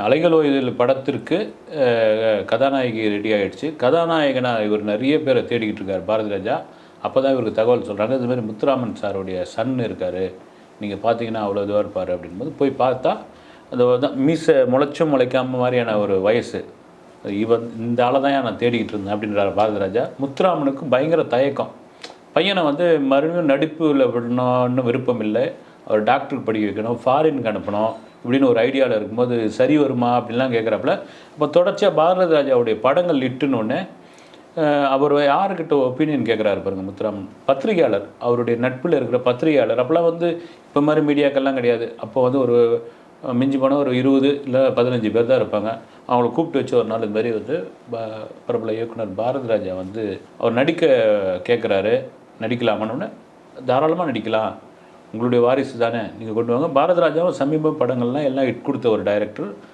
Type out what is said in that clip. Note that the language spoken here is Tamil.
அலைகள் ஓய்தல் படத்திற்கு கதாநாயகி ரெடி ஆயிடுச்சு. கதாநாயகனா இவர் நெறைய பேர தேடிக்கிட்டு இருக்காரு பாரதி ராஜா. அப்பதான் இவருக்கு தகவல் சொல்றாங்க. இது மாரி முத்துராமன் சாருடைய சன் இருக்காரு. நீங்க பார்த்தீங்கன்னா அவ்வளோ இதுவா இருப்பாரு அப்படின்போது போய் பார்த்தா, அது தான் மீசை முளைச்சும் முளைக்காம மாரியான ஒரு வயசு. இந்த ஆள தான்யா நான் தேடிக்கிட்டு இருந்தேன் அப்படின்றாரு பாரதி ராஜா. முத்துராமனுக்கு பயங்கர தயக்கம். பையன வந்து மறுபடியும் நடிப்புல விடணும்னு விருப்பம் இல்ல. அவர் டாக்டருக்கு படிக்க வைக்கணும், ஃபாரினுக்கு அனுப்பணும். இப்படின்னு ஒரு ஐடியால இருக்கும்போது, சரி வருமா? அப்படின்லாம் கேட்குறாப்புல. அப்போ தொடர்ச்சியா பாரதி ராஜாவுடைய படங்கள் ஹிட்டுன்னொன்னே, அவர் யாருக்கிட்ட ஒப்பீனியன் கேட்குறாரு பாருங்க முத்துராமன். பத்திரிகையாளர். அவருடைய நட்புல இருக்கிற பத்திரிகையாளர். அப்பலாம் வந்து இப்போ மாரி மீடியாக்கள்லாம் கிடையாது. அப்போ வந்து ஒரு மிஞ்சி போனா ஒரு 20 இல்ல 15 பேர் தான் இருப்பாங்க. அவங்கள கூப்பிட்டு வச்சு ஒரு நாள் இது மாரி வந்து பிரபல இயக்குனர் பாரதி ராஜா வந்து அவர் நடிக்க கேட்குறாரு. நடிக்கலாமான்னொன்னே, தாராளமா நடிக்கலாம். உங்களுடைய வாரிசு தானே, நீங்க கொண்டு வாங்க. பாரதி ராஜாவும் சமீப படங்கள்லாம் எல்லாம் ஹிட் குடுத்த ஒரு டைரக்டர்.